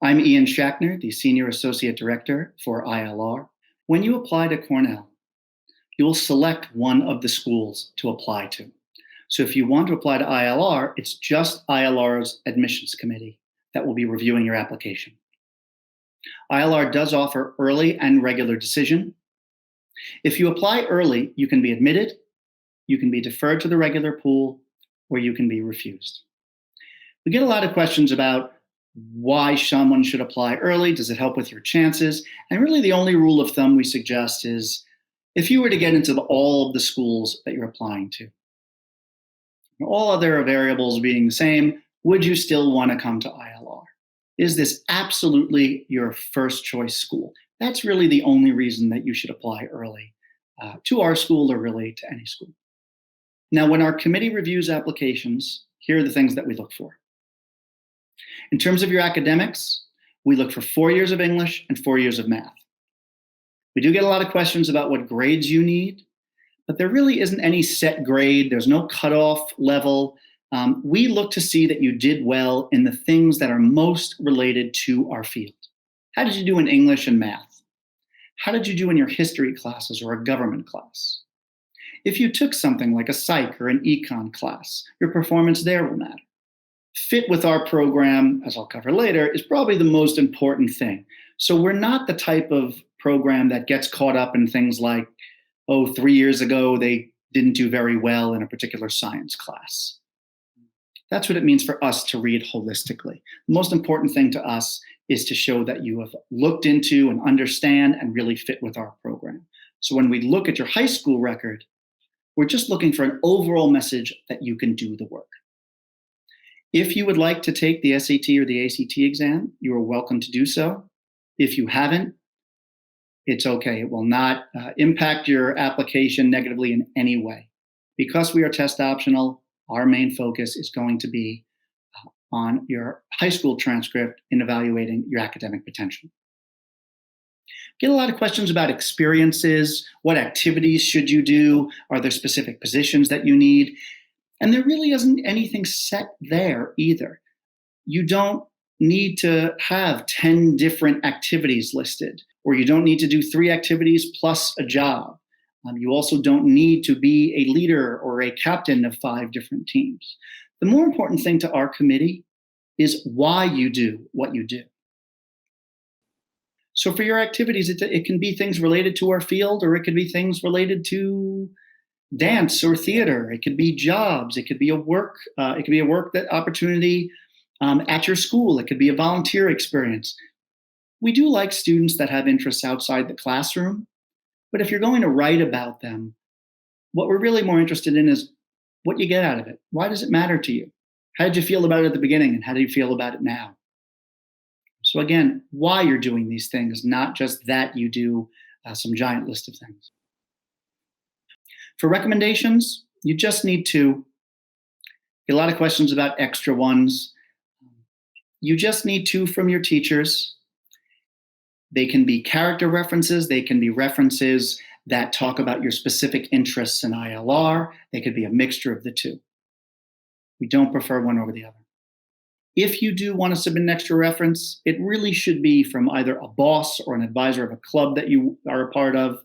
I'm Ian Schachner, the Senior Associate Director for ILR. When you apply to Cornell, you'll select one of the schools to apply to. So if you want to apply to ILR, it's just ILR's admissions committee that will be reviewing your application. ILR does offer early and regular decision. If you apply early, you can be admitted, you can be deferred to the regular pool, or you can be refused. We get a lot of questions about why someone should apply early. Does it help with your chances? And really the only rule of thumb we suggest is if you were to get into all of the schools that you're applying to, all other variables being the same, would you still want to come to ILR? Is this absolutely your first choice school? That's really the only reason that you should apply early to our school or really to any school. Now, when our committee reviews applications, here are the things that we look for. In terms of your academics, we look for 4 years of English and 4 years of math. We do get a lot of questions about what grades you need, but there really isn't any set grade. There's no cutoff level. We look to see that you did well in the things that are most related to our field. How did you do in English and math? How did you do in your history classes or a government class? If you took something like a psych or an econ class, your performance there will matter. Fit with our program, as I'll cover later, is probably the most important thing. So we're not the type of program that gets caught up in things like, 3 years ago, they didn't do very well in a particular science class. That's what it means for us to read holistically. The most important thing to us is to show that you have looked into and understand and really fit with our program. So when we look at your high school record, we're just looking for an overall message that you can do the work. If you would like to take the SAT or the ACT exam, you are welcome to do so. If you haven't, it's okay. It will not impact your application negatively in any way. Because we are test optional, our main focus is going to be on your high school transcript in evaluating your academic potential. Get a lot of questions about experiences. What activities should you do? Are there specific positions that you need? And there really isn't anything set there either. You don't need to have 10 different activities listed, or you don't need to do 3 activities plus a job. You also don't need to be a leader or a captain of 5 different teams. The more important thing to our committee is why you do what you do. So for your activities, it can be things related to our field, or it could be things related to dance or theater. It could be jobs. It could be a work. It could be a work that opportunity at your school. It could be a volunteer experience. We do like students that have interests outside the classroom, but if you're going to write about them, what we're really more interested in is what you get out of it. Why does it matter to you? How did you feel about it at the beginning, and how do you feel about it now? So again, why you're doing these things, not just that you do some giant list of things. For recommendations, you just need to get a lot of questions about extra ones. You just need 2 from your teachers. They can be character references. They can be references that talk about your specific interests in ILR. They could be a mixture of the 2. We don't prefer one over the other. If you do want to submit an extra reference, it really should be from either a boss or an advisor of a club that you are a part of.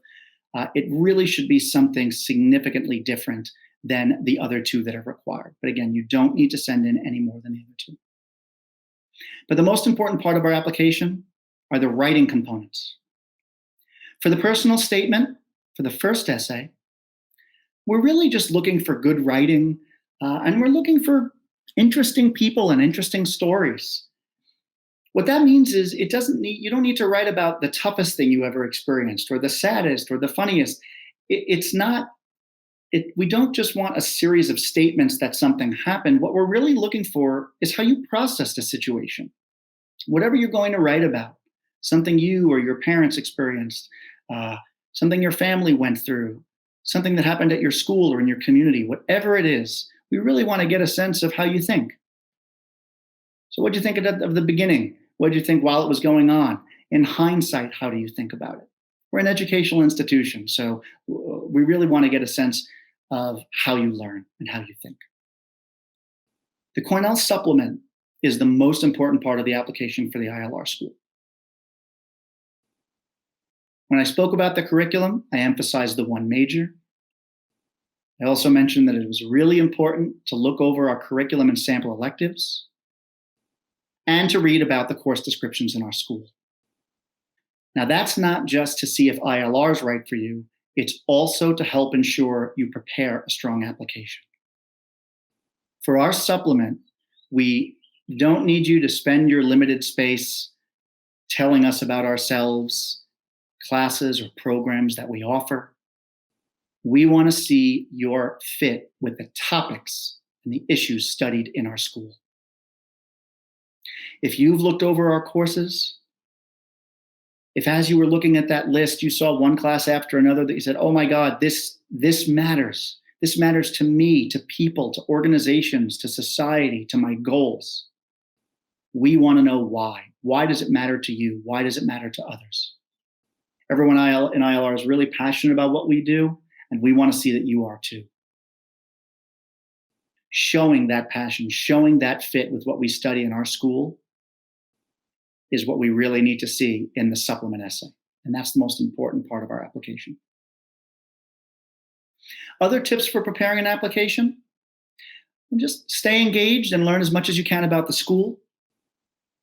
It really should be something significantly different than the other 2 that are required. But again, you don't need to send in any more than the other 2. But the most important part of our application are the writing components. For the personal statement, for the first essay, we're really just looking for good writing, and we're looking for interesting people and interesting stories. What that means is you don't need to write about the toughest thing you ever experienced or the saddest or the funniest. We don't just want a series of statements that something happened. What we're really looking for is how you processed a situation. Whatever you're going to write about, something you or your parents experienced, something your family went through, something that happened at your school or in your community, whatever it is, we really want to get a sense of how you think. So what do you think of the beginning? What did you think while it was going on? In hindsight, how do you think about it? We're an educational institution, so we really want to get a sense of how you learn and how you think. The Cornell supplement is the most important part of the application for the ILR school. When I spoke about the curriculum, I emphasized the one major. I also mentioned that it was really important to look over our curriculum and sample electives and to read about the course descriptions in our school. Now, that's not just to see if ILR is right for you, it's also to help ensure you prepare a strong application. For our supplement, we don't need you to spend your limited space telling us about ourselves, classes, or programs that we offer. We want to see your fit with the topics and the issues studied in our school. If you've looked over our courses, if as you were looking at that list, you saw one class after another that you said, oh my God, this matters. This matters to me, to people, to organizations, to society, to my goals. We want to know why. Why does it matter to you? Why does it matter to others? Everyone in ILR is really passionate about what we do, and we want to see that you are too. Showing that passion, showing that fit with what we study in our school is what we really need to see in the supplement essay. And that's the most important part of our application. Other tips for preparing an application: just stay engaged and learn as much as you can about the school.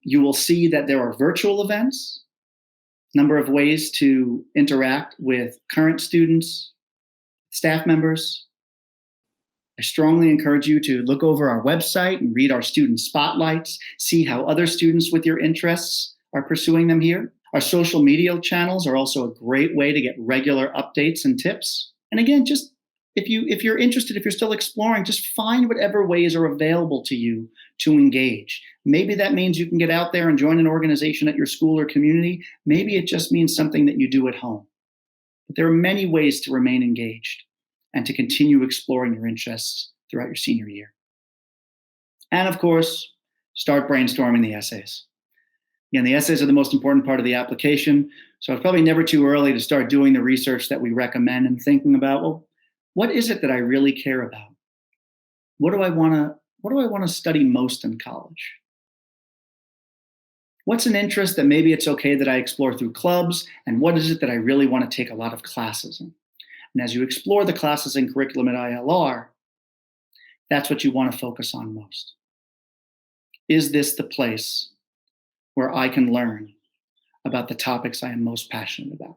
You will see that there are virtual events, a number of ways to interact with current students, staff members. I strongly encourage you to look over our website and read our student spotlights, see how other students with your interests are pursuing them here. Our social media channels are also a great way to get regular updates and tips. And again, just if you're interested, if you're still exploring, just find whatever ways are available to you to engage. Maybe that means you can get out there and join an organization at your school or community. Maybe it just means something that you do at home. But there are many ways to remain engaged and to continue exploring your interests throughout your senior year. And of course, start brainstorming the essays. Again, the essays are the most important part of the application, so it's probably never too early to start doing the research that we recommend and thinking about, well, what is it that I really care about? What do I want to study most in college? What's an interest that maybe it's okay that I explore through clubs? And what is it that I really want to take a lot of classes in? And as you explore the classes and curriculum at ILR, that's what you want to focus on most. Is this the place where I can learn about the topics I am most passionate about?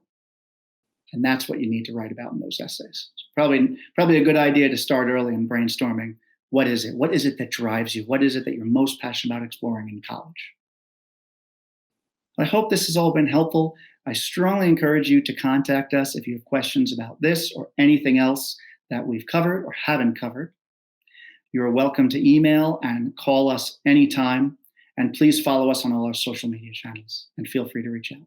And that's what you need to write about in those essays. It's probably a good idea to start early in brainstorming. What is it? What is it that drives you? What is it that you're most passionate about exploring in college? I hope this has all been helpful. I strongly encourage you to contact us if you have questions about this or anything else that we've covered or haven't covered. You're welcome to email and call us anytime. And please follow us on all our social media channels and feel free to reach out.